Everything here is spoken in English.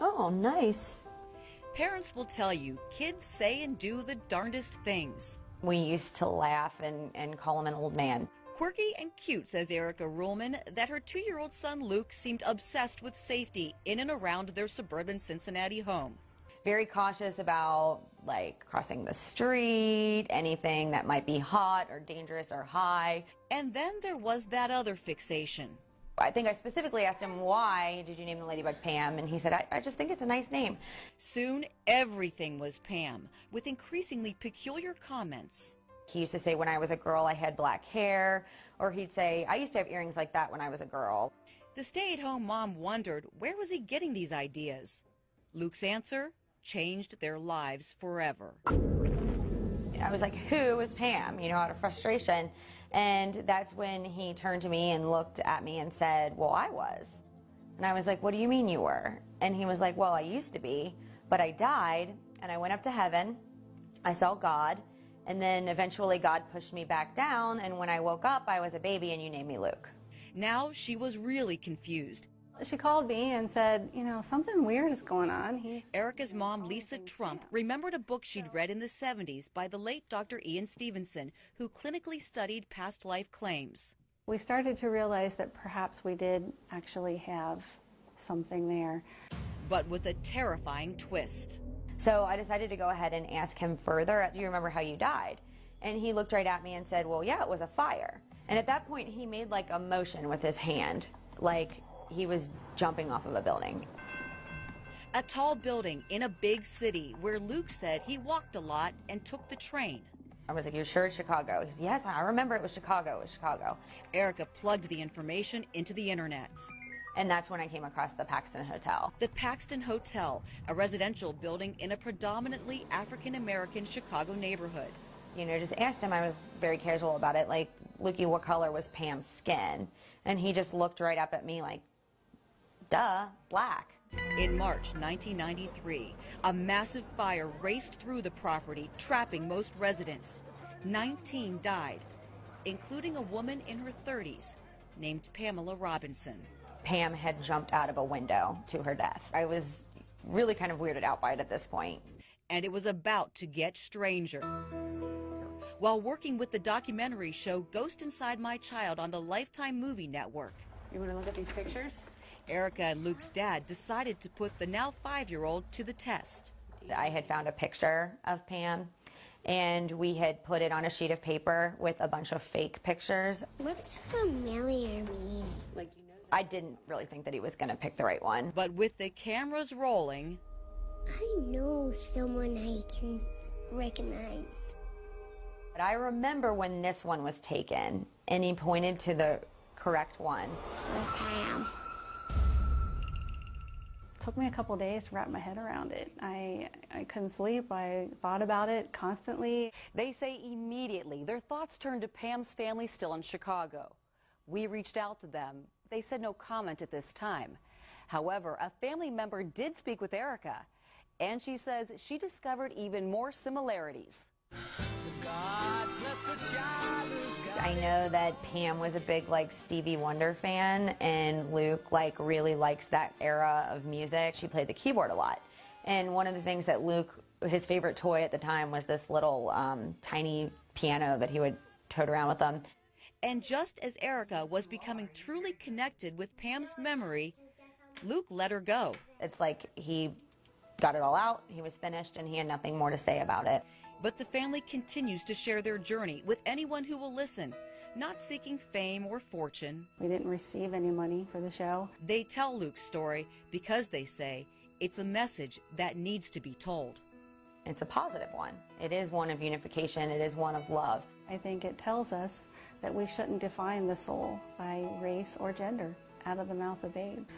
Oh, nice. Parents will tell you kids say and do the darndest things. We used to laugh and call him an old man. Quirky and cute, says Erica Ruhlman, that her 2-year-old son Luke seemed obsessed with safety in and around their suburban Cincinnati home. Very cautious about, like, crossing the street, anything that might be hot or dangerous or high. And then there was that other fixation. I think I specifically asked him, why did you name the ladybug Pam? And he said, I just think it's a nice name. Soon, everything was Pam, with increasingly peculiar comments. He used to say when I was a girl I had black hair, or he'd say, I used to have earrings like that when I was a girl. The stay-at-home mom wondered, where was he getting these ideas? Luke's answer changed their lives forever. I was like, who is Pam? You know, out of frustration. And that's when he turned to me and looked at me and said, well, I was. And I was like, what do you mean you were? And he was like, well, I used to be, but I died and I went up to heaven. I saw God. And then eventually God pushed me back down. And when I woke up, I was a baby and you named me Luke. Now she was really confused. She called me and said, you know, something weird is going on. Erica's mom, Lisa Trump, remembered a book she'd read in the 70s by the late Dr. Ian Stevenson, who clinically studied past life claims. We started to realize that perhaps we did actually have something there. But with a terrifying twist. So I decided to go ahead and ask him further, do you remember how you died? And he looked right at me and said, well, yeah, it was a fire. And at that point, he made like a motion with his hand, like he was jumping off of a building. A tall building in a big city where Luke said he walked a lot and took the train. I was like, you're sure it's Chicago? He said, yes, I remember it was Chicago. It was Chicago. Erica plugged the information into the internet. And that's when I came across the Paxton Hotel. The Paxton Hotel, a residential building in a predominantly African-American Chicago neighborhood. You know, just asked him, I was very casual about it, like, Lukey, what color was Pam's skin? And he just looked right up at me like, duh, black. In March 1993, a massive fire raced through the property, trapping most residents. 19 died, including a woman in her 30s named Pamela Robinson. Pam had jumped out of a window to her death. I was really kind of weirded out by it at this point. And it was about to get stranger. While working with the documentary show Ghost Inside My Child on the Lifetime Movie Network. You want to look at these pictures? Erica and Luke's dad decided to put the now 5-year-old to the test. I had found a picture of Pam, and we had put it on a sheet of paper with a bunch of fake pictures. What's familiar mean? I didn't really think that he was going to pick the right one. But with the cameras rolling, I know someone I can recognize. But I remember when this one was taken, and he pointed to the correct one. It's Pam. It took me a couple days to wrap my head around it. I couldn't sleep. I thought about it constantly. They say immediately their thoughts turned to Pam's family still in Chicago. We reached out to them. They said no comment at this time. However, a family member did speak with Erica, and she says she discovered even more similarities. I know that Pam was a big like Stevie Wonder fan, and Luke like really likes that era of music. She played the keyboard a lot. And one of the things that Luke, his favorite toy at the time was this little tiny piano that he would tote around with him. And just as Erica was becoming truly connected with Pam's memory, Luke let her go. It's like he got it all out, he was finished, and he had nothing more to say about it. But the family continues to share their journey with anyone who will listen, not seeking fame or fortune. We didn't receive any money for the show. They tell Luke's story because they say it's a message that needs to be told. It's a positive one. It is one of unification. It is one of love. I think it tells us that we shouldn't define the soul by race or gender out of the mouth of babes.